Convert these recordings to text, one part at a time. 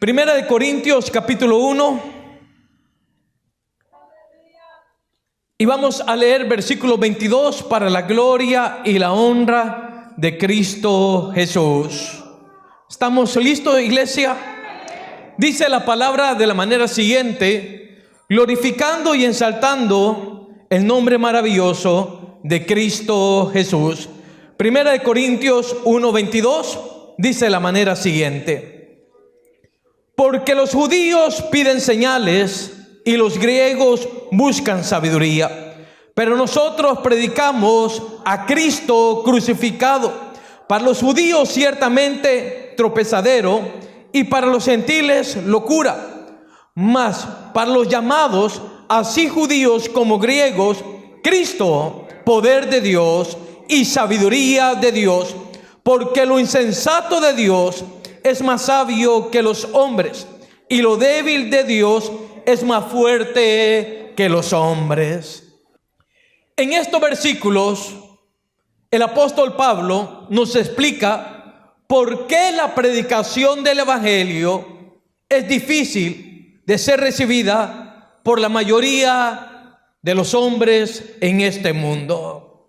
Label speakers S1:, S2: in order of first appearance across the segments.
S1: Primera de Corintios capítulo 1. Y vamos a leer versículo 22 para la gloria y la honra de Cristo Jesús. ¿Estamos listos, iglesia? Dice la palabra de la manera siguiente: glorificando y ensaltando el nombre maravilloso de Cristo Jesús. Primera de Corintios 1:22 dice de la manera siguiente: porque los judíos piden señales y los griegos buscan sabiduría, pero nosotros predicamos a Cristo crucificado, para los judíos ciertamente tropezadero y para los gentiles locura, mas para los llamados, así judíos como griegos, Cristo, poder de Dios y sabiduría de Dios, porque lo insensato de Dios es más sabio que los hombres, y lo débil de Dios es más fuerte que los hombres. En estos versículos, el apóstol Pablo nos explica por qué la predicación del evangelio es difícil de ser recibida por la mayoría de los hombres en este mundo.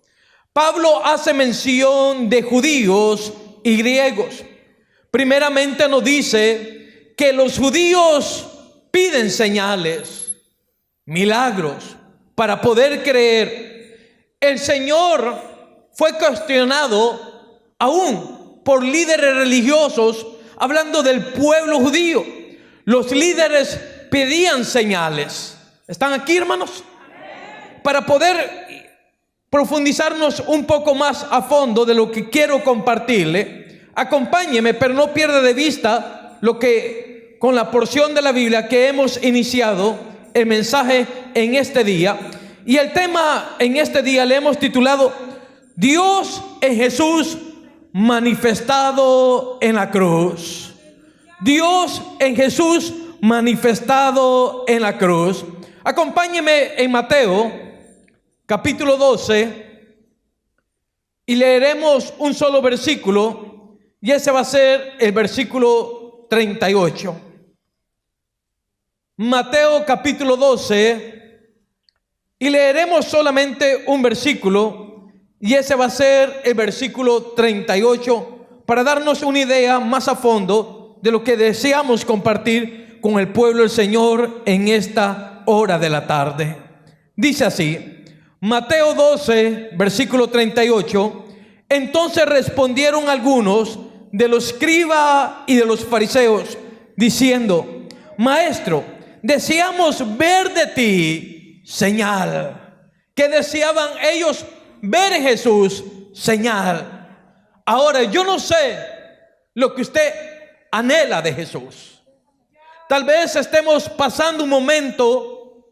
S1: Pablo hace mención de judíos y griegos. Primeramente nos dice que los judíos piden señales, milagros para poder creer. El Señor fue cuestionado aún por líderes religiosos, hablando del pueblo judío. Los líderes pedían señales. ¿Están aquí, hermanos? Para poder profundizarnos un poco más a fondo de lo que quiero compartirle, acompáñeme, pero no pierda de vista lo que con la porción de la Biblia que hemos iniciado el mensaje en este día. Y el tema en este día le hemos titulado Dios en Jesús manifestado en la cruz. Dios en Jesús manifestado en la cruz. Acompáñeme en Mateo capítulo 12 y leeremos un solo versículo, y ese va a ser el versículo 38. Mateo capítulo 12, y leeremos solamente un versículo, y ese va a ser el versículo 38, para darnos una idea más a fondo de lo que deseamos compartir con el pueblo del Señor en esta hora de la tarde. Dice así, Mateo 12, versículo 38: entonces respondieron algunos de los escribas y de los fariseos, diciendo: Maestro, deseamos ver de ti señal. ¿Qué deseaban ellos? Ver en Jesús señal. Ahora, yo no sé lo que usted anhela de Jesús. Tal vez estemos pasando un momento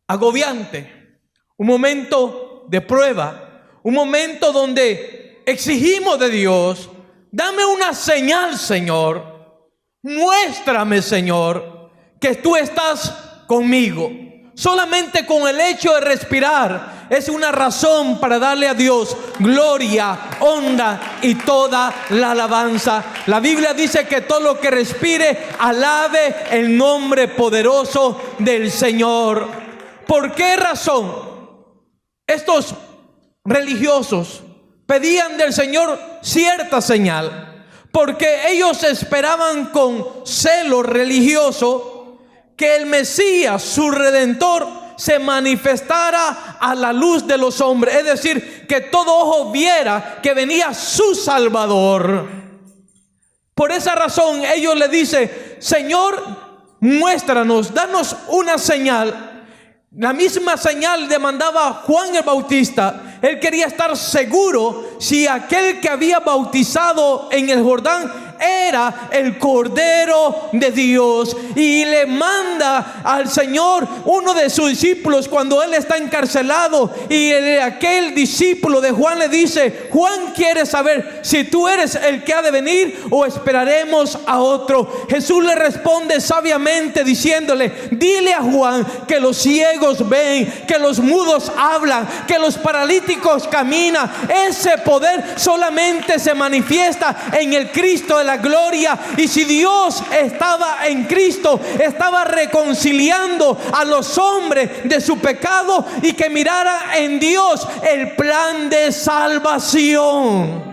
S1: agobiante, un momento de prueba, un momento donde exigimos de Dios: dame una señal, Señor. Muéstrame, Señor, que tú estás conmigo. Solamente con el hecho de respirar es una razón para darle a Dios gloria, honra y toda la alabanza. La Biblia dice que todo lo que respire alabe el nombre poderoso del Señor. ¿Por qué razón estos religiosos pedían del Señor cierta señal? Porque ellos esperaban con celo religioso que el Mesías, su Redentor, se manifestara a la luz de los hombres. Es decir, que todo ojo viera que venía su Salvador. Por esa razón ellos le dicen: Señor, muéstranos, danos una señal. La misma señal demandaba Juan el Bautista. Él quería estar seguro si aquel que había bautizado en el Jordán era el Cordero de Dios, y le manda al Señor uno de sus discípulos cuando él está encarcelado, y aquel discípulo de Juan le dice: Juan quiere saber si tú eres el que ha de venir o esperaremos a otro. Jesús le responde sabiamente diciéndole: dile a Juan que los ciegos ven, que los mudos hablan, que los paralíticos caminan. Ese poder solamente se manifiesta en el Cristo de la gloria. Y si Dios estaba en Cristo, estaba reconciliando a los hombres de su pecado, y que mirara en Dios el plan de salvación.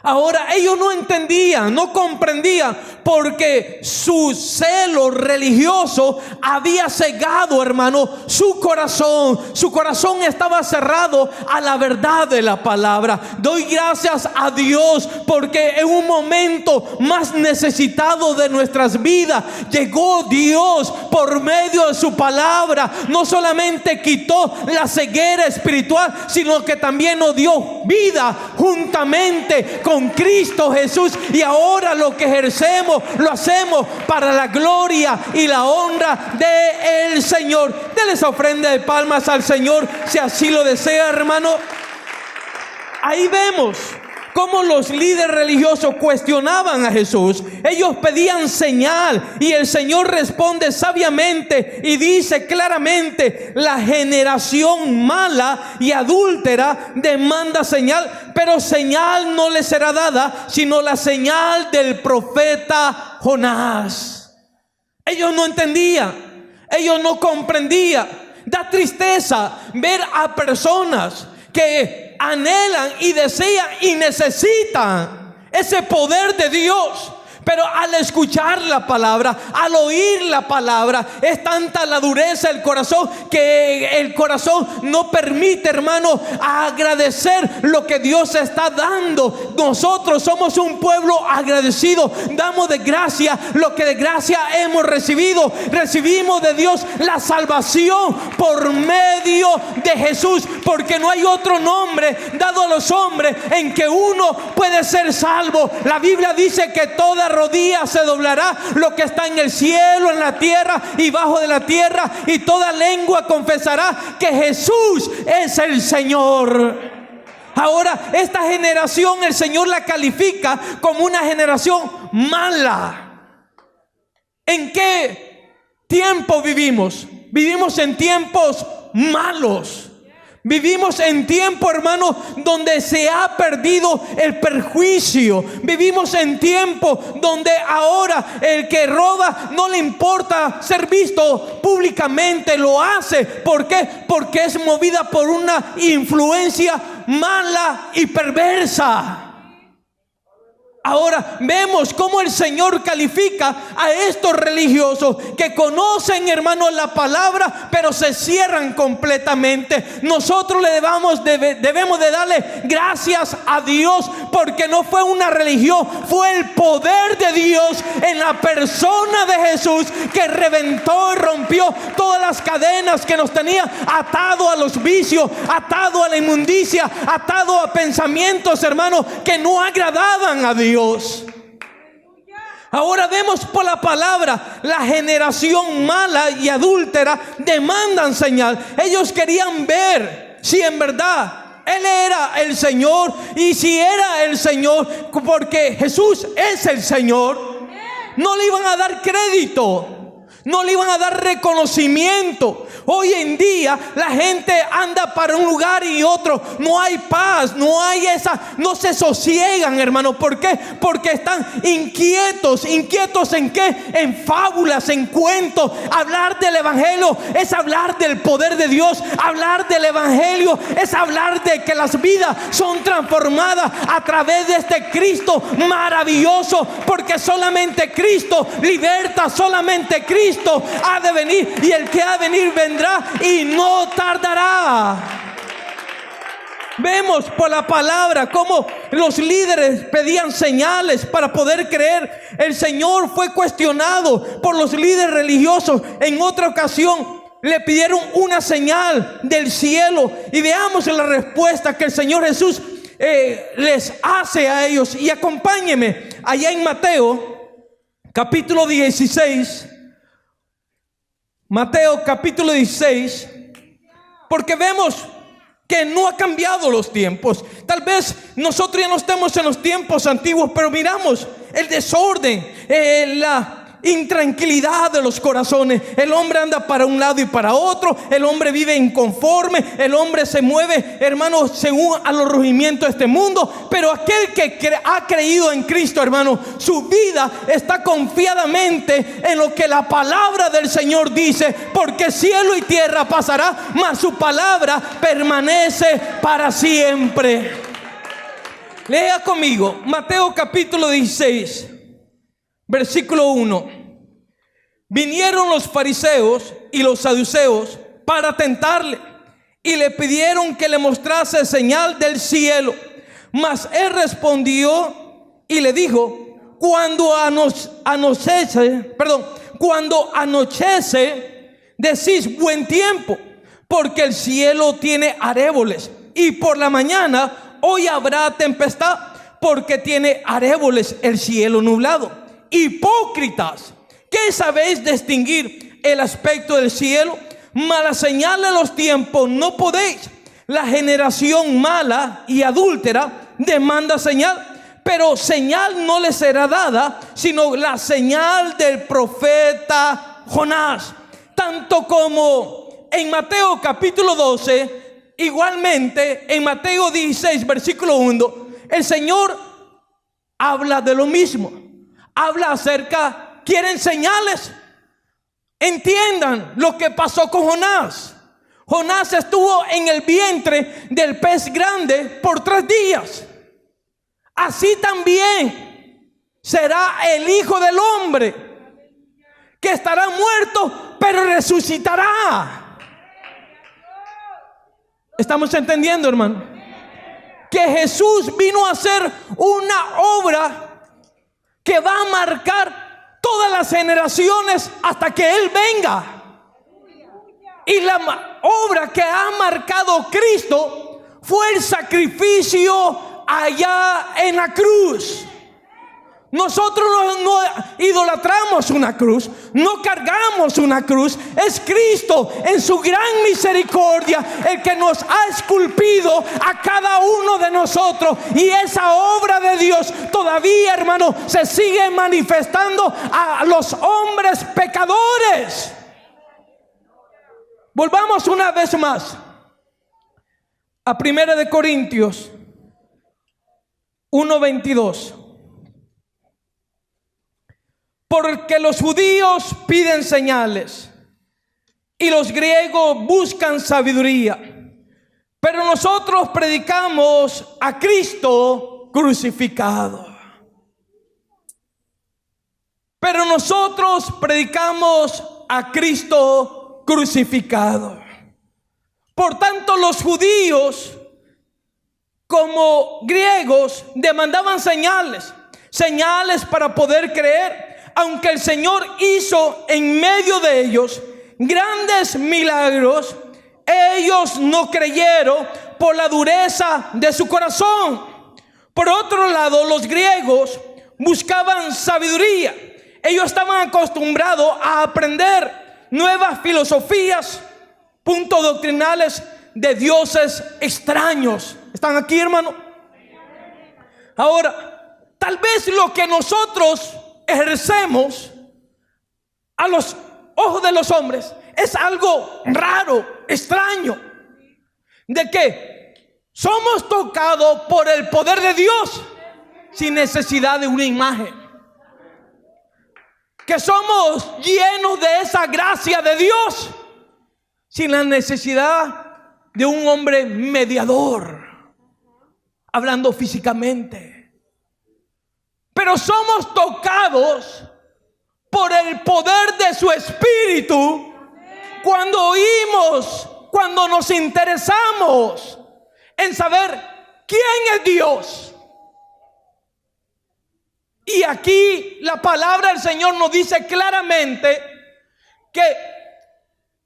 S1: Ahora ellos no entendían, no comprendían, porque su celo religioso había cegado, hermano, su corazón. Su corazón estaba cerrado a la verdad de la palabra. Doy gracias a Dios porque en un momento más necesitado de nuestras vidas, llegó Dios por medio de su palabra. No solamente quitó la ceguera espiritual, sino que también nos dio vida juntamente con Cristo Jesús. Y ahora lo que ejercemos lo hacemos para la gloria y la honra del Señor. Denle esa ofrenda de palmas al Señor si así lo desea, hermano. Ahí vemos cómo los líderes religiosos cuestionaban a Jesús. Ellos pedían señal, y el Señor responde sabiamente y dice claramente: la generación mala y adúltera demanda señal, pero señal no le será dada, sino la señal del profeta Jonás. Ellos no entendían, ellos no comprendían. Da tristeza ver a personas que anhelan y desean y necesitan ese poder de Dios, pero al escuchar la palabra, al oír la palabra, es tanta la dureza del corazón que el corazón no permite, hermano, agradecer lo que Dios está dando. Nosotros somos un pueblo agradecido, damos de gracia lo que de gracia hemos recibido. Recibimos de Dios la salvación por medio de Jesús, porque no hay otro nombre dado a los hombres en que uno puede ser salvo. La Biblia dice que toda rodilla se doblará, lo que está en el cielo, en la tierra y bajo de la tierra, y toda lengua confesará que Jesús es el Señor. Ahora, esta generación el Señor la califica como una generación mala. ¿En qué tiempo vivimos? Vivimos en tiempos malos. Vivimos en tiempo, hermano, donde se ha perdido el perjuicio. Vivimos en tiempo donde ahora el que roba no le importa ser visto públicamente, lo hace. ¿Por qué? Porque es movida por una influencia mala y perversa. Ahora vemos cómo el Señor califica a estos religiosos que conocen, hermanos, la palabra, pero se cierran completamente. Nosotros debemos de darle gracias a Dios, porque no fue una religión, fue el poder de Dios en la persona de Jesús que reventó y rompió todas las cadenas que nos tenía atado a los vicios, atado a la inmundicia, atado a pensamientos, hermanos, que no agradaban a Dios. Ahora vemos por la palabra, la generación mala y adúltera demandan señal. Ellos querían ver si en verdad Él era el Señor, y si era el Señor, porque Jesús es el Señor, no le iban a dar crédito, no le iban a dar reconocimiento. Hoy en día la gente anda para un lugar y otro, no hay paz, no se sosiegan, hermano. ¿Por qué? Porque están inquietos. ¿Inquietos en qué? En fábulas, en cuentos. Hablar del evangelio es hablar del poder de Dios. Hablar del evangelio es hablar de que las vidas son transformadas a través de este Cristo maravilloso, porque solamente Cristo liberta, solamente Cristo ha de venir, y el que ha de venir vendrá y no tardará. Vemos por la palabra cómo los líderes pedían señales para poder creer. El Señor fue cuestionado por los líderes religiosos. En otra ocasión le pidieron una señal del cielo, y veamos la respuesta que el Señor Jesús les hace a ellos. Y acompáñeme allá en Mateo capítulo 16. Mateo capítulo 16, porque vemos que no ha cambiado los tiempos. Tal vez nosotros ya no estemos en los tiempos antiguos, pero miramos el desorden, intranquilidad de los corazones. El hombre anda para un lado y para otro. El hombre vive inconforme. El hombre se mueve, hermano, según a los rugimientos de este mundo. Pero aquel que ha creído en Cristo, hermano, su vida está confiadamente en lo que la palabra del Señor dice. Porque cielo y tierra pasará, mas su palabra permanece para siempre. Lea conmigo Mateo capítulo 16, versículo 1. Vinieron los fariseos y los saduceos para tentarle y le pidieron que le mostrase señal del cielo. Mas él respondió y le dijo: cuando anochece, decís buen tiempo, porque el cielo tiene aréboles, y por la mañana hoy habrá tempestad, porque tiene aréboles el cielo nublado. Hipócritas, ¿qué sabéis distinguir el aspecto del cielo? Mala señal de los tiempos no podéis. La generación mala y adúltera demanda señal, pero señal no le será dada, sino la señal del profeta Jonás. Tanto como en Mateo capítulo 12, igualmente en Mateo 16 versículo 1, el Señor habla de lo mismo. Habla acerca, quieren señales. Entiendan lo que pasó con Jonás. Jonás estuvo en el vientre del pez grande por 3 días. Así también será el Hijo del Hombre, que estará muerto, pero resucitará. ¿Estamos entendiendo, hermano? Que Jesús vino a hacer una obra que va a marcar todas las generaciones hasta que Él venga. Y la obra que ha marcado Cristo fue el sacrificio allá en la cruz. Nosotros no idolatramos una cruz, no cargamos una cruz. Es Cristo en su gran misericordia el que nos ha esculpido a cada uno de nosotros. Y esa obra de Dios todavía, hermano, se sigue manifestando a los hombres pecadores. Volvamos una vez más a 1 de Corintios 1:22. Porque los judíos piden señales y los griegos buscan sabiduría, pero nosotros predicamos a Cristo crucificado. Pero nosotros predicamos a Cristo crucificado. Por tanto, los judíos como griegos demandaban señales para poder creer. Aunque el Señor hizo en medio de ellos grandes milagros, ellos no creyeron por la dureza de su corazón. Por otro lado, los griegos buscaban sabiduría. Ellos estaban acostumbrados a aprender nuevas filosofías, puntos doctrinales de dioses extraños. ¿Están aquí, hermano? Ahora, tal vez lo que nosotros ejercemos a los ojos de los hombres es algo raro, extraño, de que somos tocados por el poder de Dios sin necesidad de una imagen, que somos llenos de esa gracia de Dios sin la necesidad de un hombre mediador, hablando físicamente. Pero somos tocados por el poder de su Espíritu cuando oímos, cuando nos interesamos en saber quién es Dios. Y aquí la palabra del Señor nos dice claramente que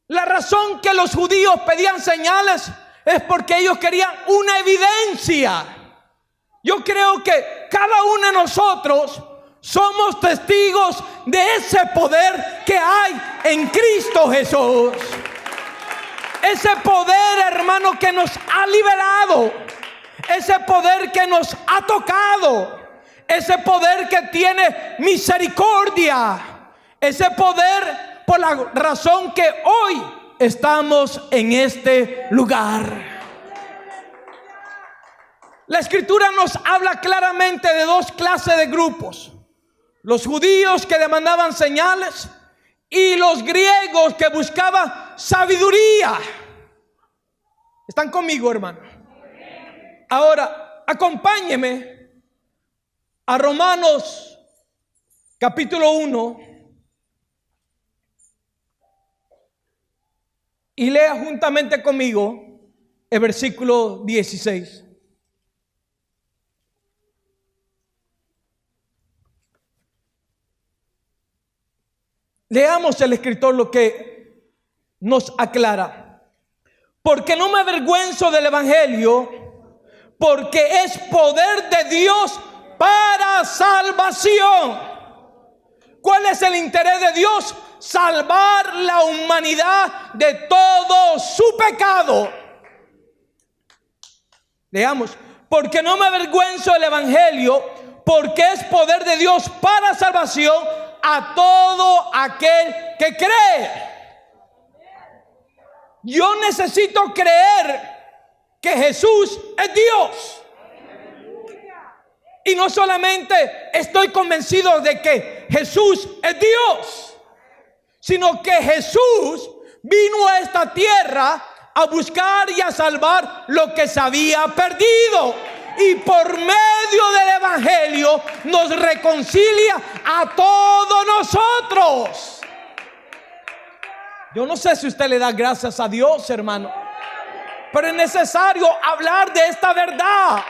S1: la razón que los judíos pedían señales es porque ellos querían una evidencia. Yo creo que cada uno de nosotros somos testigos de ese poder que hay en Cristo Jesús. Ese poder, hermano, que nos ha liberado. Ese poder que nos ha tocado. Ese poder que tiene misericordia. Ese poder por la razón que hoy estamos en este lugar. La Escritura nos habla claramente de dos clases de grupos: los judíos que demandaban señales y los griegos que buscaban sabiduría. ¿Están conmigo, hermano? Ahora, acompáñeme a Romanos capítulo 1 y lea juntamente conmigo el versículo 16. Leamos el escritor lo que nos aclara. Porque no me avergüenzo del evangelio, porque es poder de Dios para salvación. ¿Cuál es el interés de Dios? Salvar la humanidad de todo su pecado. Leamos. Porque no me avergüenzo del evangelio, porque es poder de Dios para salvación a todo aquel que cree. Yo necesito creer que Jesús es Dios. Y no solamente estoy convencido de que Jesús es Dios, sino que Jesús vino a esta tierra a buscar y a salvar lo que se había perdido. Y por medio del evangelio nos reconcilia a todos nosotros. Yo no sé si usted le da gracias a Dios, hermano, pero es necesario hablar de esta verdad.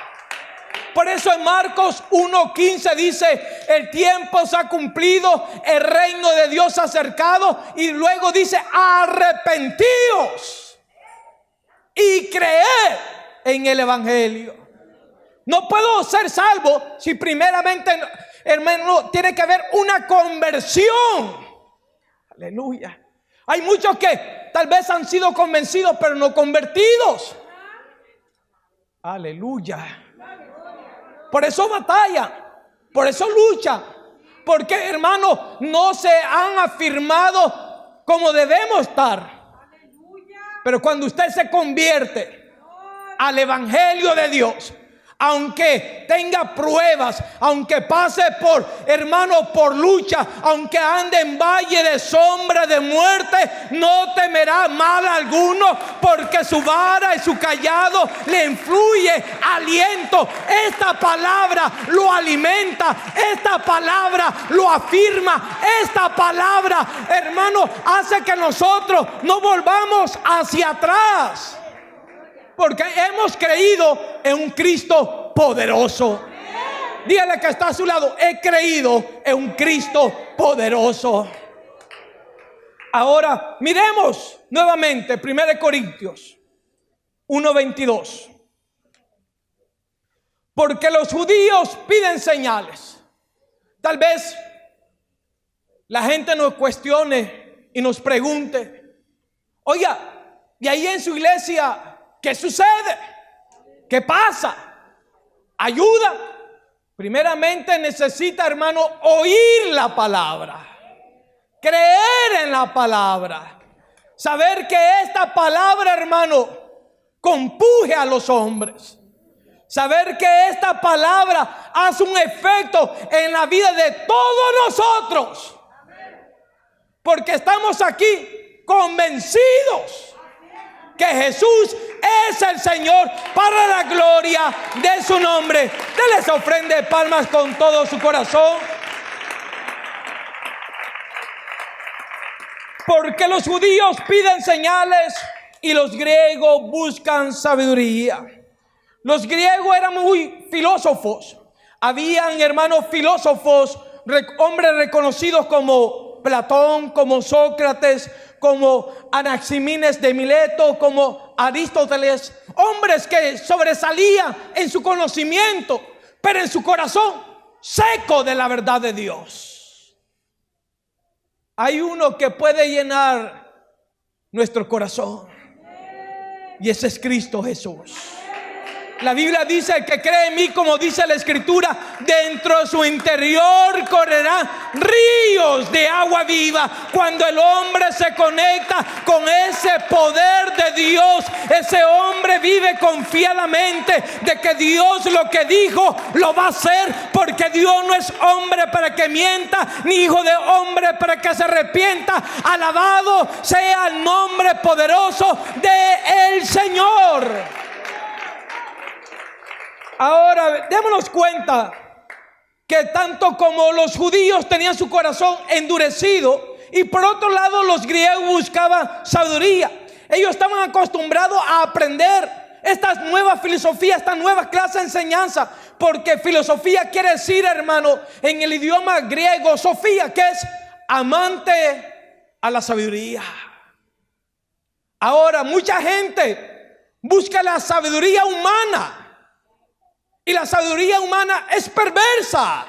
S1: Por eso en Marcos 1:15 dice: el tiempo se ha cumplido, el reino de Dios se ha acercado. Y luego dice: arrepentíos y creed en el evangelio. No puedo ser salvo si primeramente, hermano, tiene que haber una conversión. Aleluya. Hay muchos que tal vez han sido convencidos pero no convertidos. Aleluya. Por eso batallan, por eso luchan, porque, hermano, no se han afirmado como debemos estar. Pero cuando usted se convierte al evangelio de Dios, aunque tenga pruebas, aunque pase por, hermano, por lucha, aunque ande en valle de sombra de muerte, no temerá mal alguno, porque su vara y su callado le influye aliento. Esta palabra lo alimenta, esta palabra lo afirma, esta palabra, hermano, hace que nosotros no volvamos hacia atrás. Porque hemos creído en un Cristo poderoso. Dígale que está a su lado: he creído en un Cristo poderoso. Ahora miremos nuevamente 1 Corintios 1:22. Porque los judíos piden señales. Tal vez la gente nos cuestione y nos pregunte: oiga, ¿y ahí en su iglesia qué sucede? ¿Qué pasa? ¿Ayuda? Primeramente necesita, hermano, oír la palabra, creer en la palabra, saber que esta palabra, hermano, compuje a los hombres, saber que esta palabra hace un efecto en la vida de todos nosotros, porque estamos aquí convencidos que Jesús es el Señor, para la gloria de su nombre. Dele esa ofrenda de palmas con todo su corazón. Porque los judíos piden señales y los griegos buscan sabiduría. Los griegos eran muy filósofos. Habían, hermanos, filósofos, hombres reconocidos como Platón, como Sócrates, como Anaximines de Mileto, como Aristóteles, hombres que sobresalían en su conocimiento, pero en su corazón seco de la verdad de Dios. Hay uno que puede llenar nuestro corazón, y ese es Cristo Jesús. La Biblia dice que cree en mí, como dice la Escritura, dentro de su interior correrán ríos de agua viva. Cuando el hombre se conecta con ese poder de Dios, ese hombre vive confiadamente de que Dios lo que dijo lo va a hacer, porque Dios no es hombre para que mienta, ni hijo de hombre para que se arrepienta. Alabado sea el nombre poderoso del Señor. Ahora, démonos cuenta que tanto como los judíos tenían su corazón endurecido, y por otro lado los griegos buscaban sabiduría. Ellos estaban acostumbrados a aprender estas nuevas filosofías, esta nueva clase de enseñanza, porque filosofía quiere decir, hermano, en el idioma griego, Sofía, que es amante a la sabiduría. Ahora, mucha gente busca la sabiduría humana. Y la sabiduría humana es perversa,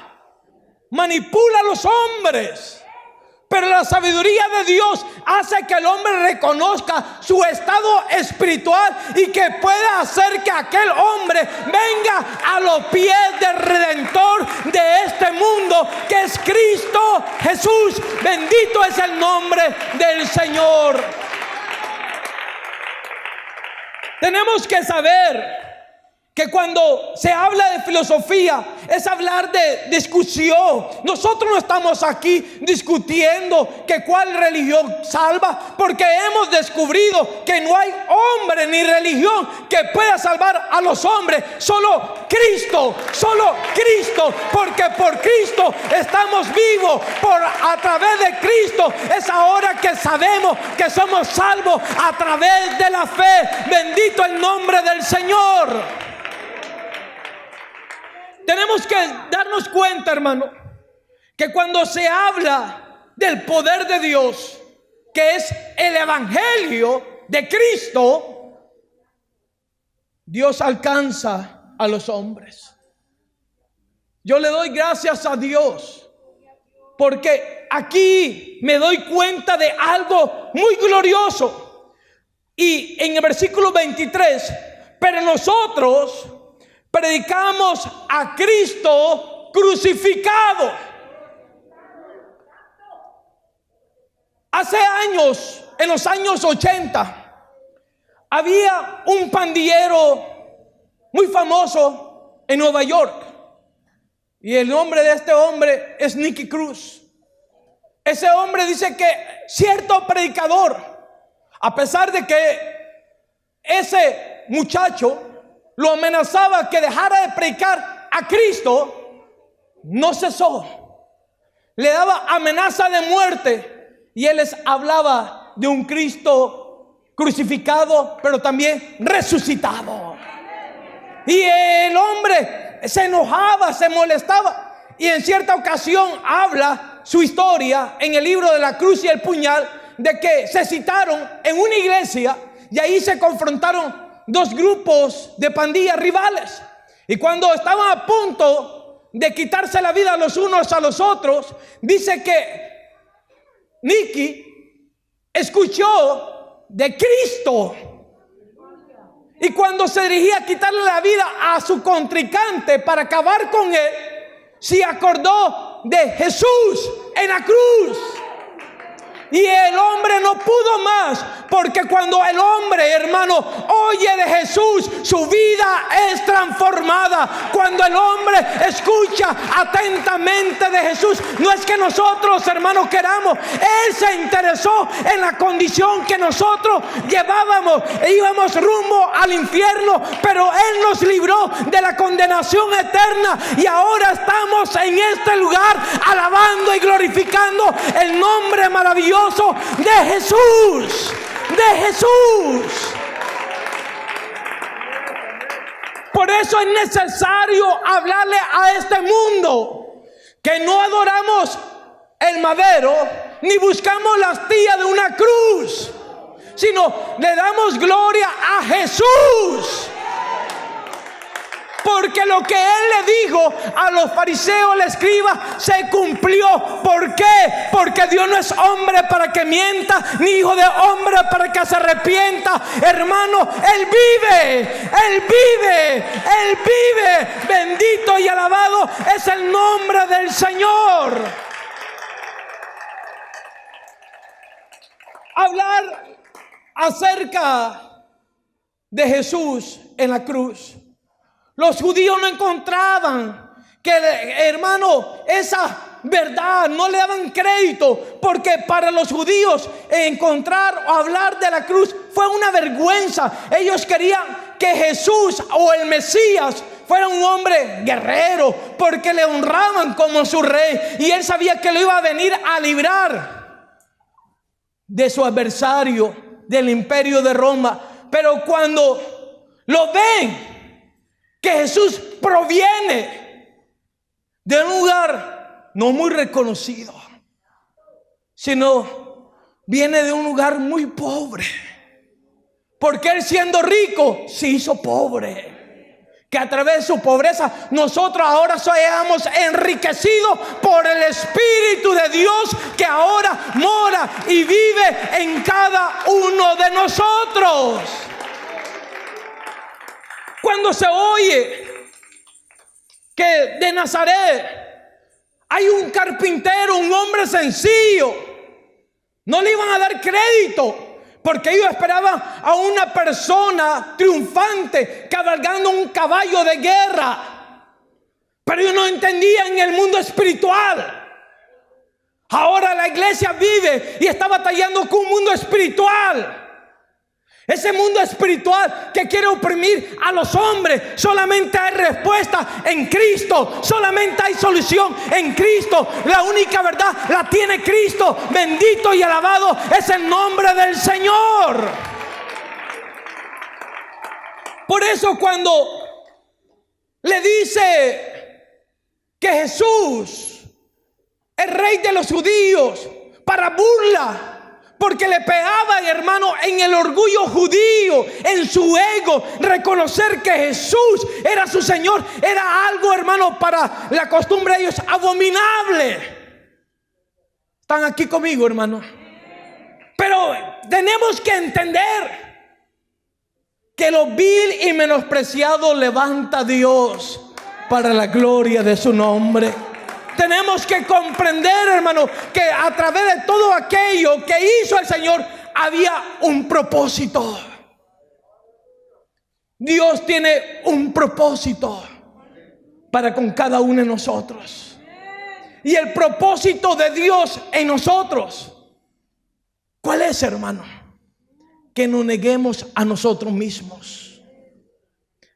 S1: manipula a los hombres. Pero la sabiduría de Dios hace que el hombre reconozca su estado espiritual y que pueda hacer que aquel hombre venga a los pies del Redentor de este mundo, que es Cristo Jesús. Bendito es el nombre del Señor. Tenemos que saber que cuando se habla de filosofía es hablar de discusión. Nosotros no estamos aquí discutiendo que cuál religión salva, porque hemos descubierto que no hay hombre ni religión que pueda salvar a los hombres. Solo Cristo, porque por Cristo estamos vivos. A través de Cristo es ahora que sabemos que somos salvos a través de la fe. Bendito el nombre del Señor. Tenemos que darnos cuenta, hermano, que cuando se habla del poder de Dios, que es el evangelio de Cristo, Dios alcanza a los hombres. Yo le doy gracias a Dios, porque aquí me doy cuenta de algo muy glorioso. Y en el versículo 23, pero nosotros predicamos a Cristo crucificado. Hace años, en los años 80, había un pandillero muy famoso en Nueva York. Y el nombre de este hombre es Nicky Cruz. Ese hombre dice que cierto predicador, a pesar de que ese muchacho lo amenazaba que dejara de predicar a Cristo, no cesó. Le daba amenaza de muerte, y él les hablaba de un Cristo crucificado, pero también resucitado. Y el hombre se enojaba, se molestaba, y en cierta ocasión habla su historia en el libro de la cruz y el puñal, de que se citaron en una iglesia y ahí se confrontaron dos grupos de pandillas rivales. Y cuando estaban a punto de quitarse la vida los unos a los otros, dice que Nicky escuchó de Cristo. Y cuando se dirigía a quitarle la vida a su contrincante para acabar con él, se acordó de Jesús en la cruz. Y el hombre no pudo más, porque cuando el hombre, hermano, oye de Jesús, su vida es transformada. Cuando el hombre escucha atentamente de Jesús, no es que nosotros, hermanos, queramos. Él se interesó en la condición que nosotros llevábamos e íbamos rumbo al infierno, pero Él nos libró de la condenación eterna, y ahora estamos en este lugar alabando y glorificando el nombre maravilloso de Jesús. Por eso es necesario hablarle a este mundo que no adoramos el madero ni buscamos la astilla de una cruz, sino le damos gloria a Jesús. Porque lo que Él le dijo a los fariseos, el escriba, se cumplió. ¿Por qué? qué? Porque Dios no es hombre para que mienta, ni hijo de hombre para que se arrepienta. Hermano, Él vive, Él vive, Él vive. Bendito y alabado es el nombre del Señor. Hablar acerca de Jesús en la cruz. Los judíos no encontraban que, hermano, esa verdad, no le daban crédito, porque para los judíos encontrar o hablar de la cruz fue una vergüenza. Ellos querían que Jesús o el Mesías fuera un hombre guerrero, porque le honraban como su rey, y él sabía que lo iba a venir a librar de su adversario, del imperio de Roma. Pero cuando lo ven, que Jesús proviene de un lugar no muy reconocido, sino viene de un lugar muy pobre, porque Él, siendo rico, se hizo pobre, que a través de su pobreza nosotros ahora seamos enriquecidos por el Espíritu de Dios, que ahora mora y vive en cada uno de nosotros. Cuando se oye que de Nazaret hay un carpintero, un hombre sencillo, no le iban a dar crédito, porque ellos esperaban a una persona triunfante cabalgando un caballo de guerra. Pero ellos no entendían el mundo espiritual. Ahora la iglesia vive y está batallando con un mundo espiritual. Ese mundo espiritual que quiere oprimir a los hombres. Solamente hay respuesta en Cristo. Solamente hay solución en Cristo. La única verdad la tiene Cristo. Bendito y alabado es el nombre del Señor. Por eso cuando le dice que Jesús es rey de los judíos, para burla, porque le pegaban, hermano, en el orgullo judío, en su ego. Reconocer que Jesús era su Señor era algo, hermano, para la costumbre de ellos abominable. ¿Están aquí conmigo, hermano? Pero tenemos que entender que lo vil y menospreciado levanta Dios para la gloria de su nombre. Tenemos que comprender, hermano, que a través de todo aquello que hizo el Señor había un propósito. Dios tiene un propósito para con cada uno de nosotros. Y el propósito de Dios en nosotros, ¿cuál es, hermano? Que nos neguemos a nosotros mismos,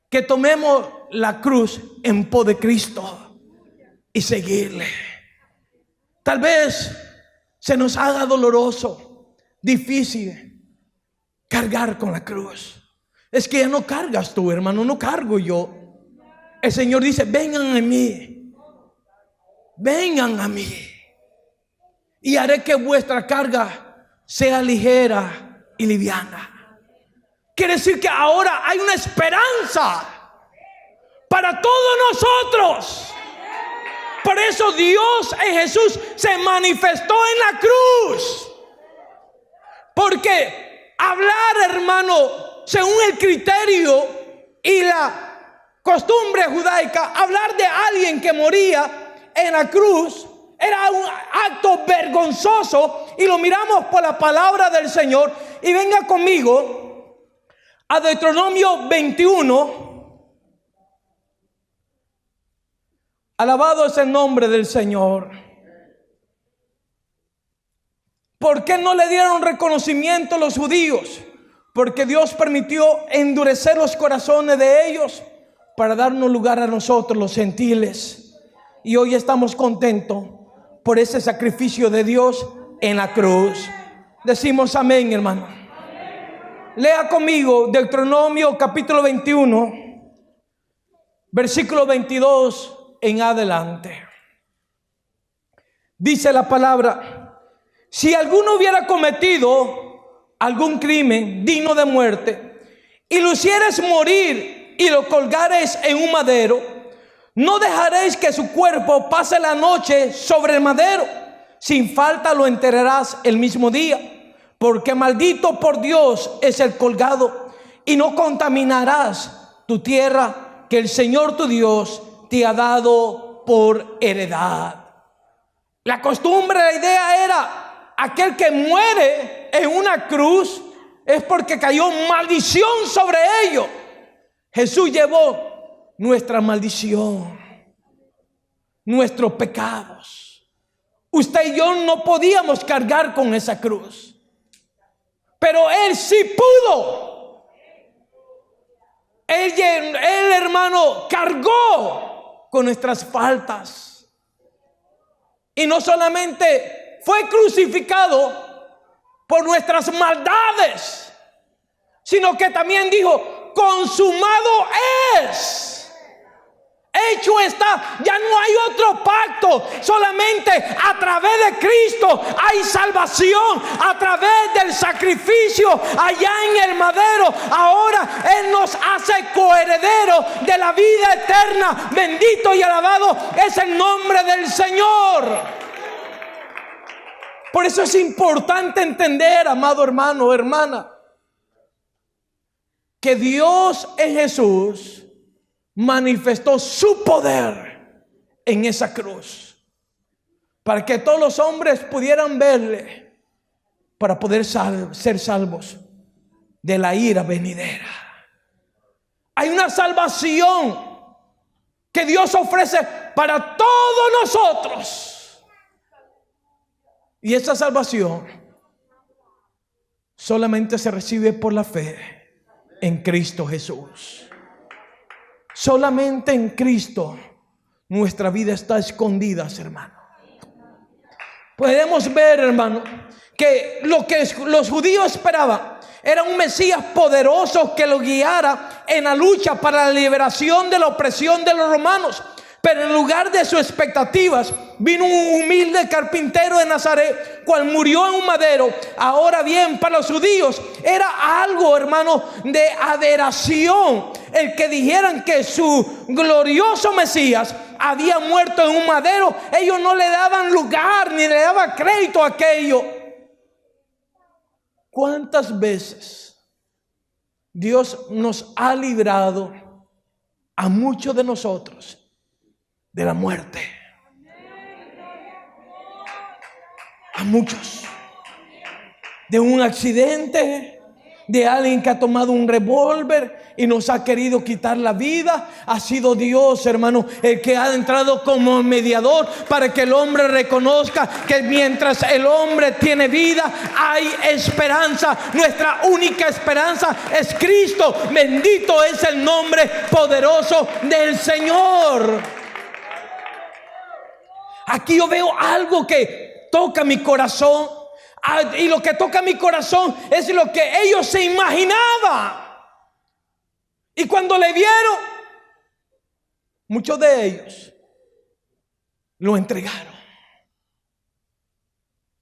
S1: que tomemos la cruz en pos de Cristo y seguirle. Tal vez se nos haga doloroso, difícil cargar con la cruz. Es que ya no cargas tú, hermano, no cargo yo. El Señor dice: vengan a mí, vengan a mí, y haré que vuestra carga sea ligera y liviana. Quiere decir que ahora hay una esperanza para todos nosotros. Por eso Dios en Jesús se manifestó en la cruz. Porque hablar, hermano, según el criterio y la costumbre judaica, hablar de alguien que moría en la cruz era un acto vergonzoso. Y lo miramos por la palabra del Señor. Y venga conmigo a Deuteronomio 21. Alabado es el nombre del Señor. ¿Por qué no le dieron reconocimiento a los judíos? Porque Dios permitió endurecer los corazones de ellos para darnos lugar a nosotros, los gentiles. Y hoy estamos contentos por ese sacrificio de Dios en la cruz. Decimos amén, hermano. Lea conmigo Deuteronomio capítulo 21, versículo 22 en adelante. Dice la palabra: si alguno hubiera cometido algún crimen digno de muerte y lo hicieres morir y lo colgares en un madero, no dejaréis que su cuerpo pase la noche sobre el madero, sin falta lo enterrarás el mismo día, porque maldito por Dios es el colgado, y no contaminarás tu tierra que el Señor tu Dios te ha dado por heredad. La costumbre, la idea era: aquel que muere en una cruz es porque cayó maldición sobre ellos. Jesús llevó nuestra maldición, nuestros pecados. Usted y yo no podíamos cargar con esa cruz, pero Él sí pudo. Él, hermano, cargó con nuestras faltas. Y no solamente fue crucificado por nuestras maldades, sino que también dijo: consumado es. Hecho está. Ya no hay otro pacto. Solamente a través de Cristo hay salvación. A través del sacrificio allá en el madero, ahora Él nos hace coherederos de la vida eterna. Bendito y alabado es el nombre del Señor. Por eso es importante entender, amado hermano, hermana, que Dios en Jesús manifestó su poder en esa cruz, para que todos los hombres pudieran verle, para poder ser salvos de la ira venidera. Hay una salvación que Dios ofrece para todos nosotros, y esa salvación solamente se recibe por la fe en Cristo Jesús. Solamente en Cristo nuestra vida está escondida, hermano. Podemos ver, hermano, que lo que los judíos esperaban era un Mesías poderoso que lo guiara en la lucha para la liberación de la opresión de los romanos. Pero en lugar de sus expectativas, vino un humilde carpintero de Nazaret, cual murió en un madero. Ahora bien, para los judíos era algo, hermano, de adoración el que dijeran que su glorioso Mesías había muerto en un madero. Ellos no le daban lugar ni le daban crédito a aquello. ¿Cuántas veces Dios nos ha librado a muchos de nosotros de la muerte? A muchos. De un accidente, de alguien que ha tomado un revólver y nos ha querido quitar la vida. Ha sido Dios, hermano, el que ha entrado como mediador para que el hombre reconozca que mientras el hombre tiene vida hay esperanza. Nuestra única esperanza es Cristo. Bendito es el nombre poderoso del Señor. Aquí yo veo algo que toca mi corazón, y lo que toca mi corazón es lo que ellos se imaginaban. Y cuando le vieron, muchos de ellos lo entregaron.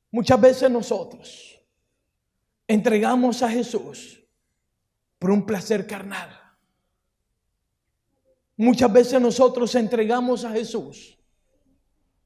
S1: Muchas veces nosotros entregamos a Jesús por un placer carnal. Muchas veces nosotros entregamos a Jesús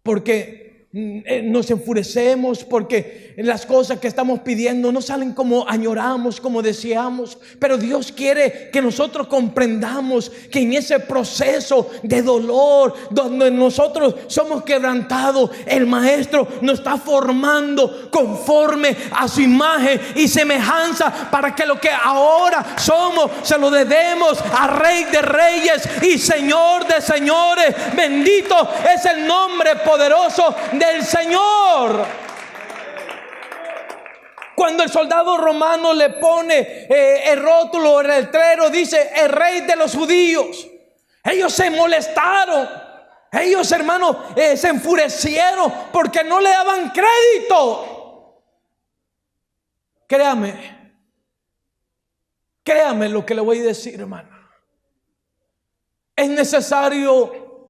S1: porque nos enfurecemos, porque las cosas que estamos pidiendo no salen como añoramos, como deseamos. Pero Dios quiere que nosotros comprendamos que en ese proceso de dolor, donde nosotros somos quebrantados, el Maestro nos está formando conforme a su imagen y semejanza, para que lo que ahora somos se lo debemos a Rey de Reyes y Señor de Señores. Bendito es el nombre poderoso del Señor. Cuando el soldado romano le pone el rótulo, el letrero, dice el Rey de los judíos, ellos se molestaron. Ellos, hermanos, se enfurecieron porque no le daban crédito. Créame lo que le voy a decir, hermano. Es necesario,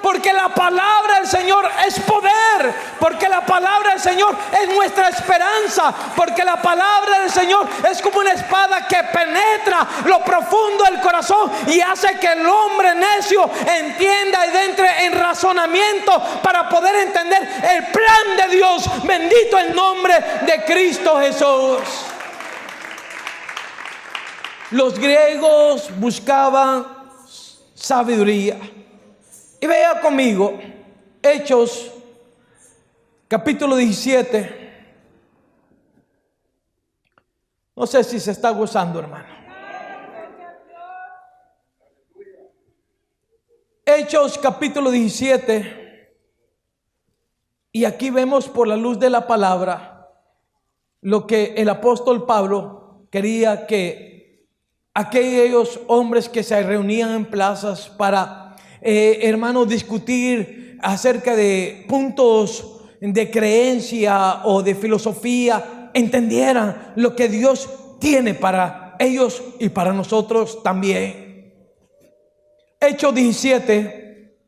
S1: porque la palabra del Señor es poder, porque la palabra del Señor es nuestra esperanza, porque la palabra del Señor es como una espada que penetra lo profundo del corazón y hace que el hombre necio entienda y entre en razonamiento para poder entender el plan de Dios. Bendito el nombre de Cristo Jesús. Los griegos buscaban sabiduría. Y vea conmigo Hechos capítulo 17. No sé si se está gozando, hermano. Hechos capítulo 17. Y aquí vemos por la luz de la palabra lo que el apóstol Pablo quería que aquellos hombres que se reunían en plazas para, hermanos, discutir acerca de puntos de creencia o de filosofía, entendieran lo que Dios tiene para ellos y para nosotros también. Hechos 17,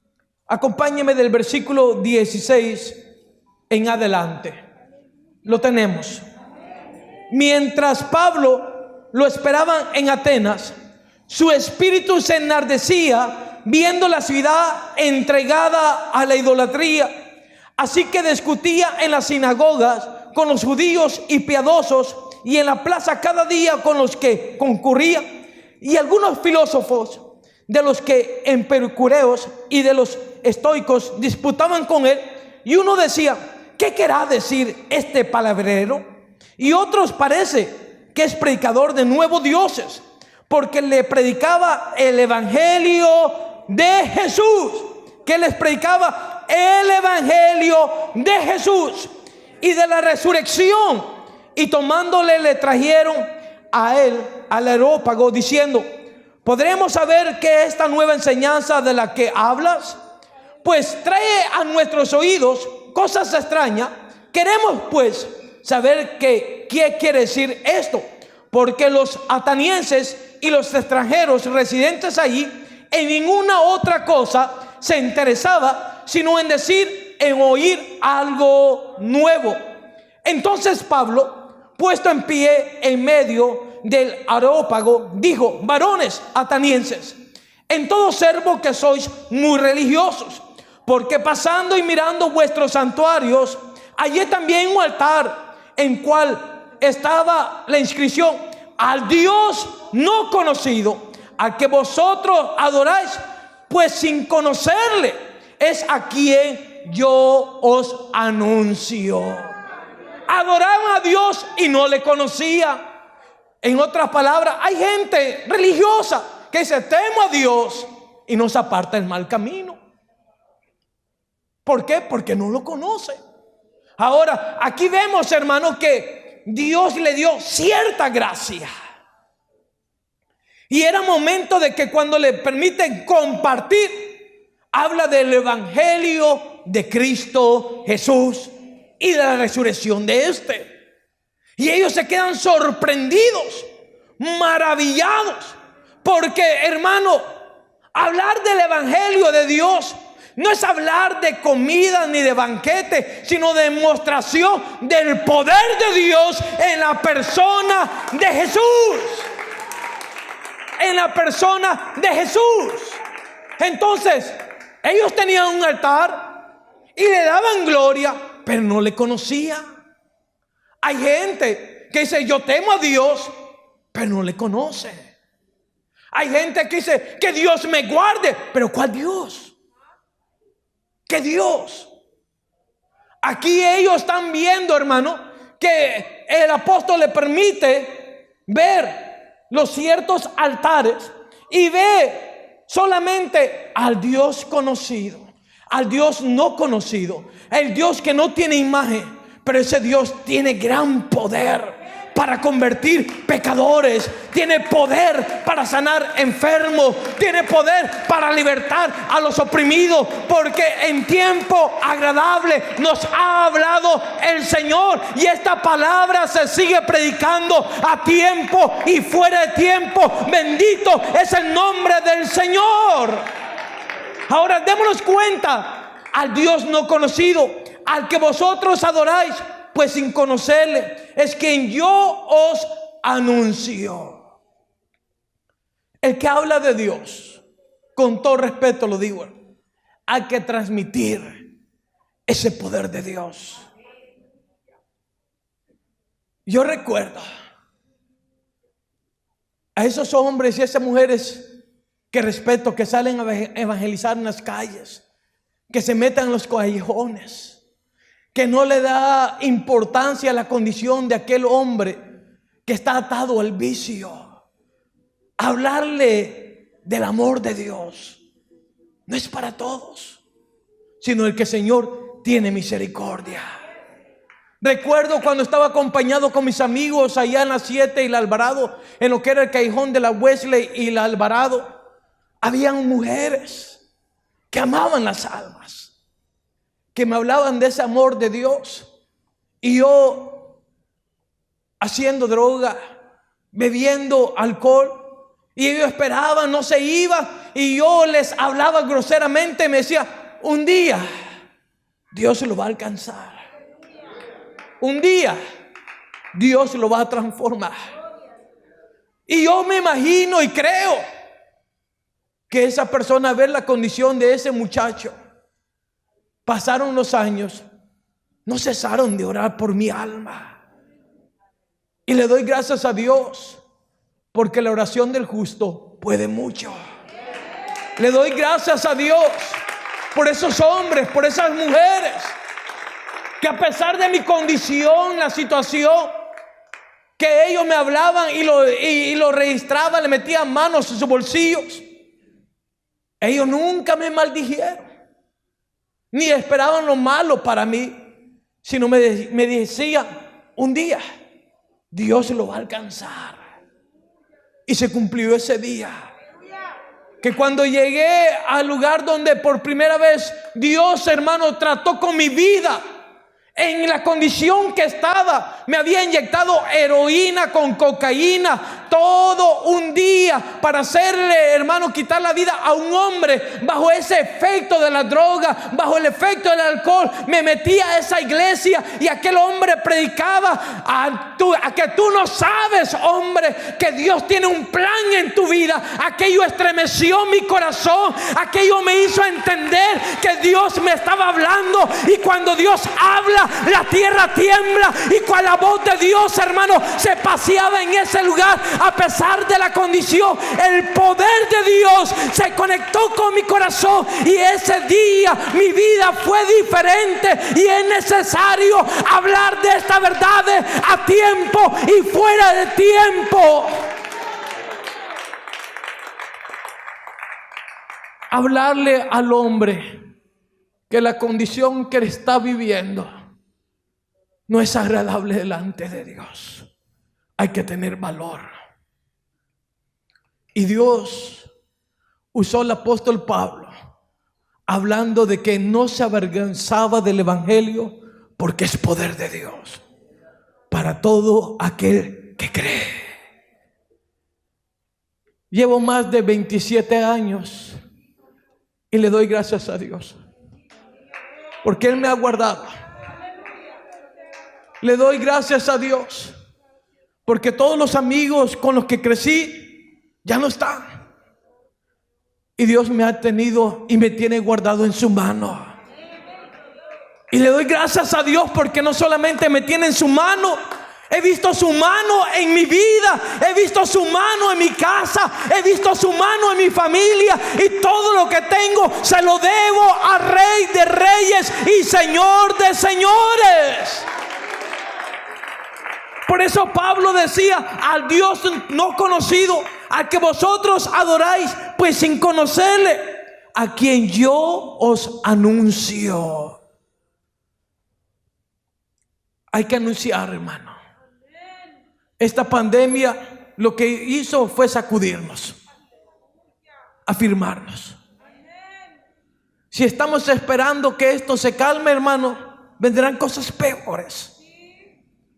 S1: acompáñeme del versículo 16 en adelante. Lo tenemos. Mientras Pablo lo esperaban en Atenas, su espíritu se enardecía viendo la ciudad entregada a la idolatría. Así que discutía en las sinagogas con los judíos y piadosos, y en la plaza cada día con los que concurría. Y algunos filósofos de los que empircureos y de los estoicos disputaban con él. Y uno decía: ¿qué querrá decir este palabrero? Y otros parece que es predicador de nuevos dioses, porque le predicaba el evangelio de Jesús. Que les predicaba el evangelio de Jesús y de la resurrección. Y tomándole le trajeron a él al Areópago, diciendo: ¿podremos saber qué es esta nueva enseñanza de la que hablas? Pues trae a nuestros oídos cosas extrañas. Queremos pues saber qué quiere decir esto, porque los atenienses y los extranjeros residentes allí en ninguna otra cosa se interesaba sino en decir, en oír algo nuevo. Entonces Pablo, puesto en pie en medio del Areópago, dijo: varones atenienses, en todo observo que sois muy religiosos, porque pasando y mirando vuestros santuarios, hallé también un altar en cual estaba la inscripción: al Dios no conocido, al que vosotros adoráis, pues sin conocerle es a quien yo os anuncio. Adoraban a Dios y no le conocía. En otras palabras, hay gente religiosa que dice: temo a Dios, y no se aparta del mal camino. ¿Por qué? Porque no lo conoce. Ahora, aquí vemos, hermanos, que Dios le dio cierta gracia. Y era momento de que cuando le permiten compartir, habla del evangelio de Cristo Jesús y de la resurrección de este. Y ellos se quedan sorprendidos, maravillados, porque, hermano, hablar del evangelio de Dios no es hablar de comida ni de banquete, sino de demostración del poder de Dios en la persona de Jesús. En la persona de Jesús. Entonces, ellos tenían un altar y le daban gloria, pero no le conocía. Hay gente que dice: yo temo a Dios, pero no le conoce. Hay gente que dice: que Dios me guarde, pero ¿cuál Dios? ¿Qué Dios? Aquí ellos están viendo, hermano, que el apóstol le permite ver los ciertos altares y ve solamente al Dios conocido, al Dios no conocido, el Dios que no tiene imagen, pero ese Dios tiene gran poder para convertir pecadores, tiene poder para sanar enfermos, tiene poder para libertar a los oprimidos, porque en tiempo agradable nos ha hablado el Señor, y esta palabra se sigue predicando a tiempo y fuera de tiempo. Bendito es el nombre del Señor. Ahora démonos cuenta: al Dios no conocido, al que vosotros adoráis, pues sin conocerle, es quien yo os anuncio. El que habla de Dios, con todo respeto lo digo, hay que transmitir ese poder de Dios. Yo recuerdo a esos hombres y esas mujeres que respeto, que salen a evangelizar en las calles, que se metan en los callejones, que no le da importancia a la condición de aquel hombre que está atado al vicio. Hablarle del amor de Dios no es para todos, sino el que el Señor tiene misericordia. Recuerdo cuando estaba acompañado con mis amigos allá en la 7 y la Alvarado, en lo que era el callejón de la Wesley y la Alvarado, habían mujeres que amaban las almas, que me hablaban de ese amor de Dios, y yo haciendo droga, bebiendo alcohol, y ellos esperaban, no se iban, y yo les hablaba groseramente, me decía: un día Dios lo va a alcanzar. Un día Dios lo va a transformar. Y yo me imagino y creo que esa persona, ver la condición de ese muchacho, pasaron los años, no cesaron de orar por mi alma. Y le doy gracias a Dios, porque la oración del justo puede mucho. Le doy gracias a Dios por esos hombres, por esas mujeres, que a pesar de mi condición, la situación, que ellos me hablaban y lo registraban, le metían manos en sus bolsillos, ellos nunca me maldijeron, ni esperaban lo malo para mí, sino me decían: un día Dios lo va a alcanzar. Y se cumplió ese día, que cuando llegué al lugar donde por primera vez Dios, hermano, trató con mi vida, en la condición que estaba, me había inyectado heroína con cocaína todo un día para hacerle, hermano, quitar la vida a un hombre bajo ese efecto de la droga, bajo el efecto del alcohol. Me metí a esa iglesia y aquel hombre predicaba a que tú no sabes, hombre, que Dios tiene un plan en tu vida. Aquello estremeció mi corazón, aquello me hizo entender que Dios me estaba hablando, y cuando Dios habla, la tierra tiembla, y con la voz de Dios, hermano, se paseaba en ese lugar. A pesar de la condición, el poder de Dios se conectó con mi corazón, y ese día mi vida fue diferente. Y es necesario hablar de estas verdades a tiempo y fuera de tiempo. Hablarle al hombre que la condición que está viviendo no es agradable delante de Dios. Hay que tener valor. Y Dios usó al apóstol Pablo, hablando de que no se avergonzaba del evangelio, porque es poder de Dios para todo aquel que cree. Llevo más de 27 años y le doy gracias a Dios, porque Él me ha guardado. Le doy gracias a Dios, porque todos los amigos con los que crecí ya no están. Y Dios me ha tenido y me tiene guardado en su mano. Y le doy gracias a Dios, porque no solamente me tiene en su mano, he visto su mano en mi vida, he visto su mano en mi casa, he visto su mano en mi familia, y todo lo que tengo se lo debo al Rey de Reyes y Señor de Señores. Por eso Pablo decía: al Dios no conocido, al que vosotros adoráis, pues sin conocerle, a quien yo os anuncio. Hay que anunciar, hermano. Esta pandemia lo que hizo fue sacudirnos, afirmarnos. Si estamos esperando que esto se calme, hermano, vendrán cosas peores.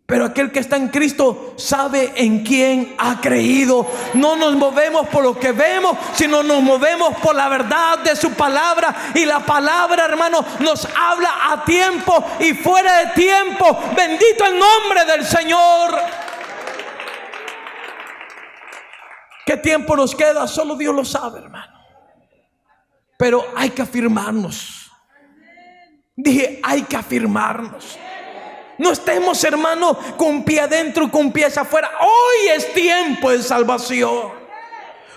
S1: Pero aquel que está en Cristo sabe en quién ha creído. No nos movemos por lo que vemos, sino nos movemos por la verdad de su palabra. Y la palabra, hermano, nos habla a tiempo y fuera de tiempo. Bendito el nombre del Señor. ¿Qué tiempo nos queda? Solo Dios lo sabe, hermano. Pero hay que afirmarnos. Dije, hay que afirmarnos. No estemos, hermano, con un pie adentro y con un pie hacia afuera. Hoy es tiempo de salvación.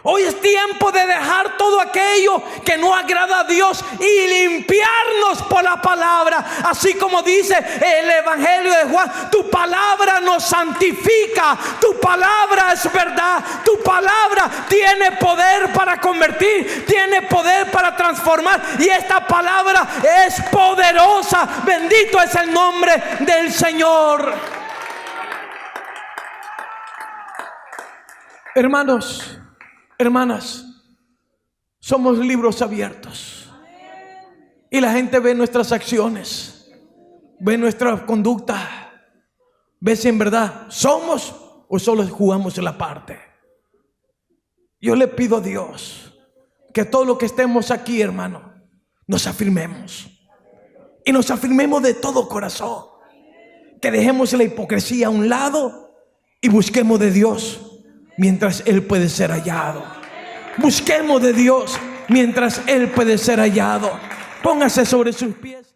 S1: Hoy es tiempo de dejar todo aquello que no agrada a Dios y limpiarnos por la palabra. Así como dice el Evangelio de Juan, tu palabra nos santifica, tu palabra es verdad, tu palabra tiene poder para convertir, tiene poder para transformar, y esta palabra es poderosa. Bendito es el nombre del Señor. Hermanos, hermanas, somos libros abiertos y la gente ve nuestras acciones, ve nuestra conducta, ve si en verdad somos o solo jugamos en la parte. Yo le pido a Dios que todo lo que estemos aquí, hermano, nos afirmemos y nos afirmemos de todo corazón, que dejemos la hipocresía a un lado y busquemos de Dios mientras Él puede ser hallado. Busquemos de Dios mientras Él puede ser hallado. Póngase sobre sus pies.